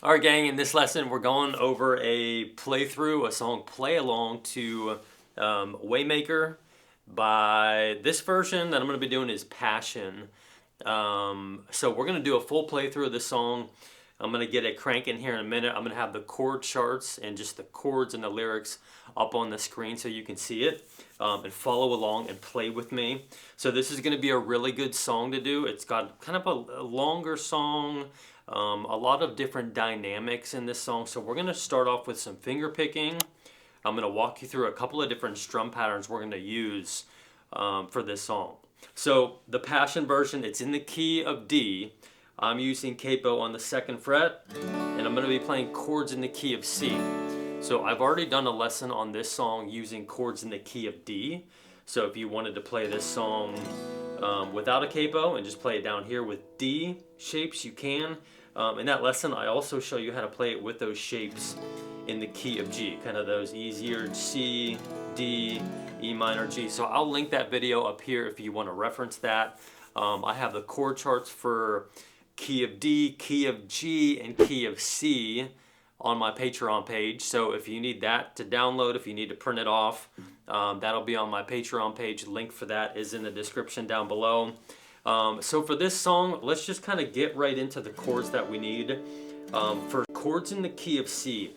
Alright gang, in this lesson we're going over a playthrough, a song play along to Waymaker by this version that I'm going to be doing is Passion. So we're going to do a full playthrough of this song. I'm going to get it cranking here in a minute. I'm going to have the chord charts and just the chords and the lyrics up on the screen so you can see it and follow along and play with me. So this is going to be a really good song to do. It's got kind of a longer song. A lot of different dynamics in this song. So we're going to start off with some finger picking. I'm going to walk you through a couple of different strum patterns we're going to use for this song. So the Passion version, it's in the key of D. I'm using capo on the 2nd fret, and I'm going to be playing chords in the key of C. So I've already done a lesson on this song using chords in the key of D. So if you wanted to play this song without a capo and just play it down here with D shapes, you can. In that lesson, I also show you how to play it with those shapes in the key of G, kind of those easier C, D, E minor, G. So I'll link that video up here if you want to reference that. I have the chord charts for key of D, key of G, and key of C on my Patreon page. So if you need that to download, if you need to print it off, that'll be on my Patreon page. Link for that is in the description down below. So for this song, let's just kind of get right into the chords that we need. For chords in the key of C,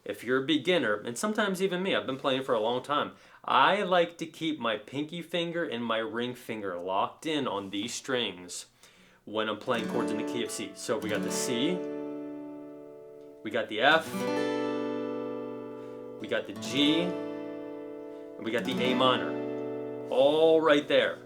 if you're a beginner, and sometimes even me, I've been playing for a long time, I like to keep my pinky finger and my ring finger locked in on these strings when I'm playing chords in the key of C. So we got the C, we got the F, we got the G, and we got the A minor, all right there.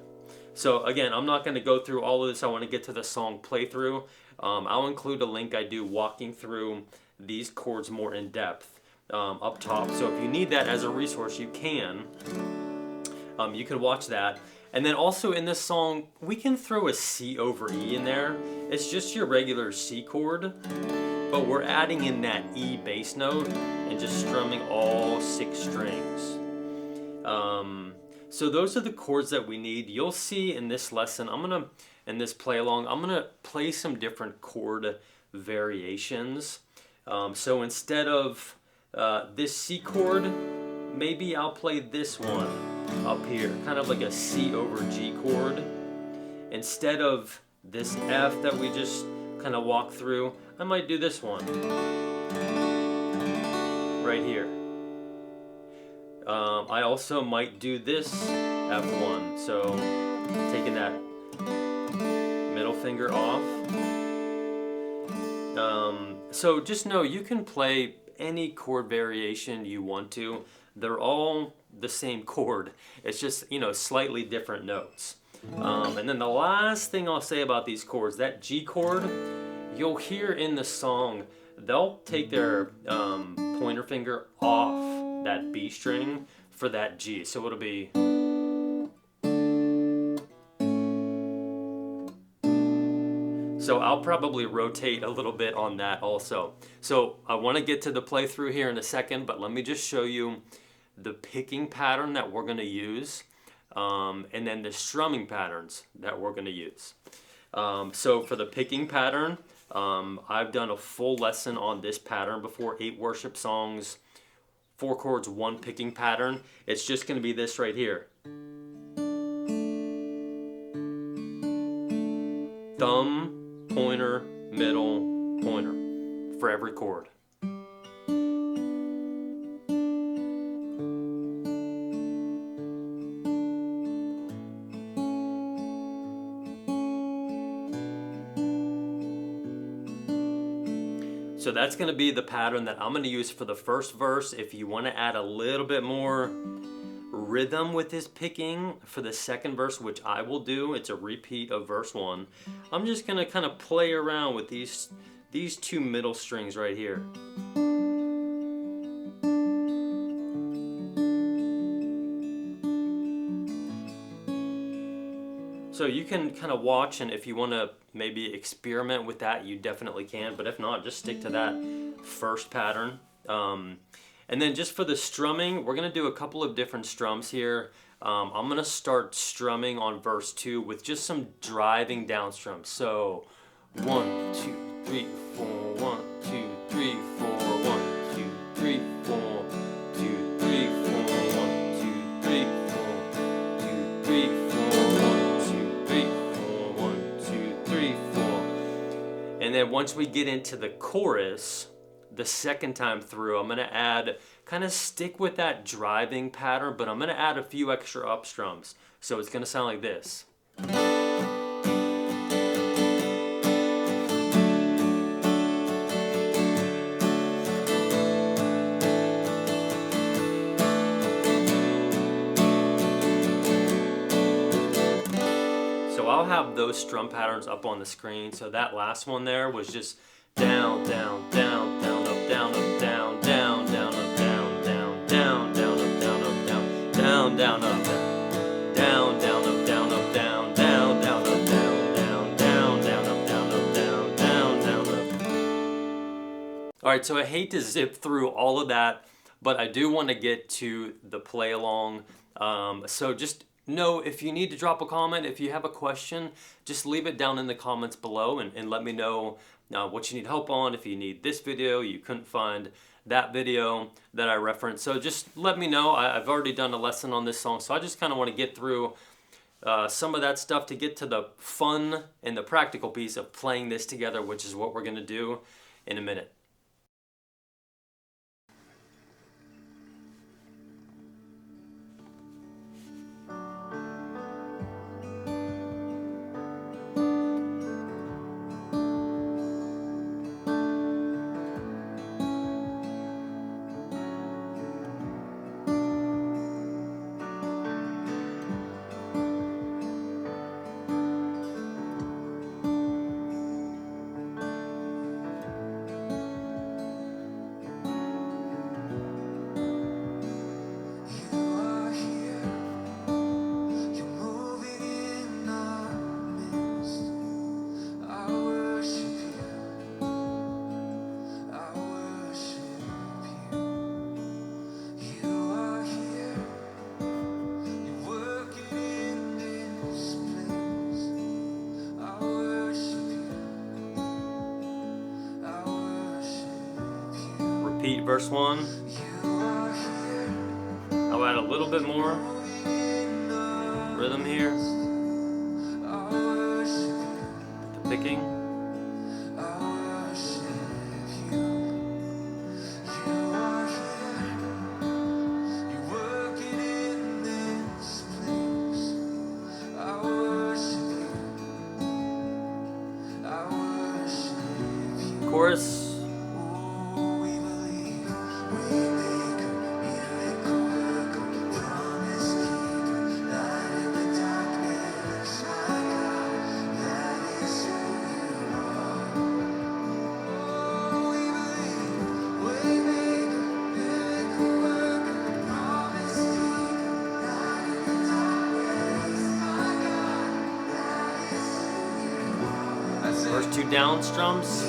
So again, I'm not going to go through all of this. I want to get to the song playthrough. I'll include a link I do walking through these chords more in depth up top. So if you need that as a resource, you can. You can watch that. And then also in this song, we can throw a C over E in there. It's just your regular C chord, but we're adding in that E bass note and just strumming all 6 strings. So those are the chords that we need. You'll see in this lesson, in this play along, I'm gonna play some different chord variations. So instead of this C chord, maybe I'll play this one up here, kind of like a C over G chord. Instead of this F that we just kind of walked through, I might do this one right here. I also might do this F1, so taking that middle finger off. So just know you can play any chord variation you want to. They're all the same chord. It's just, slightly different notes. And then the last thing I'll say about these chords, that G chord, you'll hear in the song, they'll take their pointer finger off that B string for that G. So it'll be... So I'll probably rotate a little bit on that also. So I want to get to the playthrough here in a second, but let me just show you the picking pattern that we're going to use, and then the strumming patterns that we're going to use. So for the picking pattern, I've done a full lesson on this pattern before, 8 worship songs, 4 chords, 1 picking pattern. It's just going to be this right here. Thumb, pointer, middle, pointer for every chord. So that's going to be the pattern that I'm going to use for the first verse. If you want to add a little bit more rhythm with this picking for the second verse, which I will do, it's a repeat of verse 1. I'm just going to kind of play around with these 2 middle strings right here. So you can kind of watch, and if you want to maybe experiment with that, you definitely can. But if not, just stick to that first pattern. And then just for the strumming, we're going to do a couple of different strums here. I'm going to start strumming on verse 2 with just some driving down strums. So 1, 2, 3, 4, 1, 2, once we get into the chorus, the second time through, I'm gonna add, kind of stick with that driving pattern, but I'm gonna add a few extra up strums. So it's gonna sound like this. So I'll have those strum patterns up on the screen. So that last one there was just down, down, down, down, up, down, up, down, down, down, up, down, down, down, down, up, down, up, down, down, down, up, down, down, up, down, up, down, down, down, up, down, down, down, down, up, down, up, down, down, down, up. All right, so I hate to zip through all of that, but I do want to get to the play along. So just know, if you need to drop a comment, if you have a question, just leave it down in the comments below and let me know what you need help on. If you need this video, you couldn't find that video that I referenced. So just let me know. I've already done a lesson on this song, so I just kind of want to get through some of that stuff to get to the fun and the practical piece of playing this together, which is what we're going to do in a minute. Repeat verse 1. I'll add a little bit more rhythm here. The picking. Chorus. First two down strums.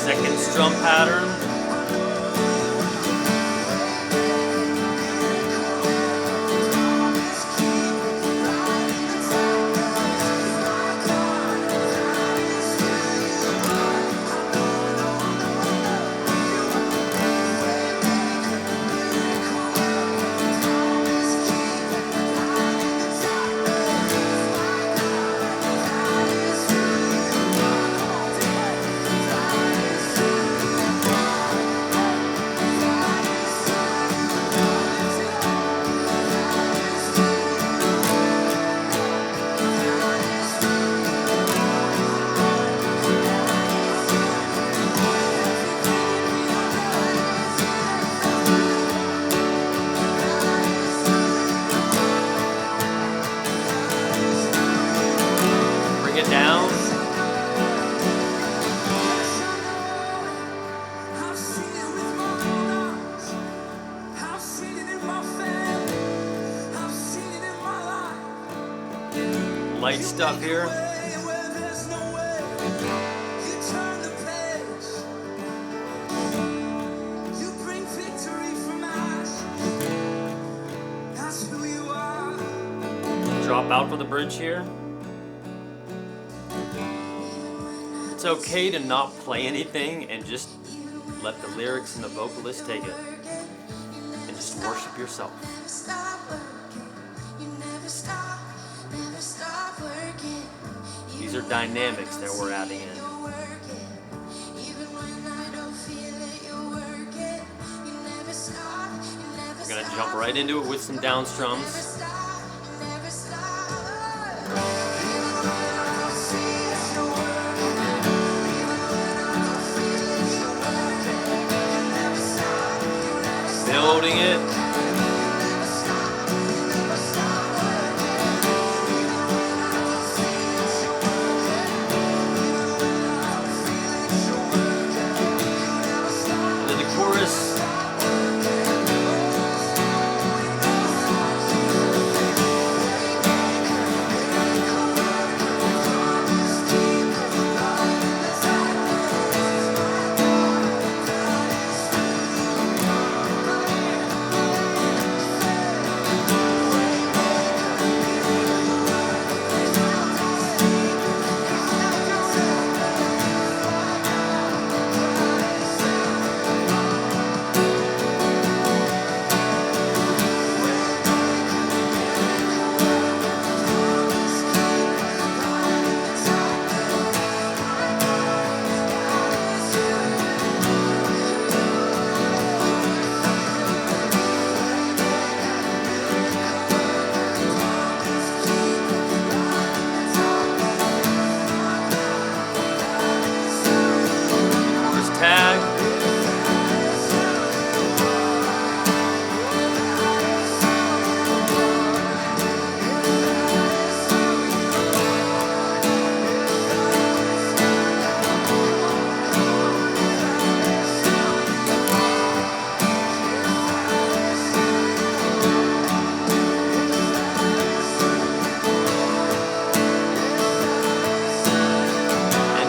Second strum pattern. light stuff here. Drop out for the bridge here. It's okay to not play anything and just let the lyrics and the vocalist take it. And just worship yourself. These are dynamics that we're adding in. We're going to jump right into it with some down strums. Building it. And then the chorus.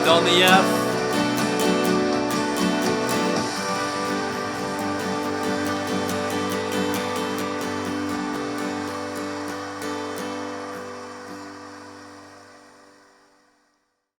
On the F.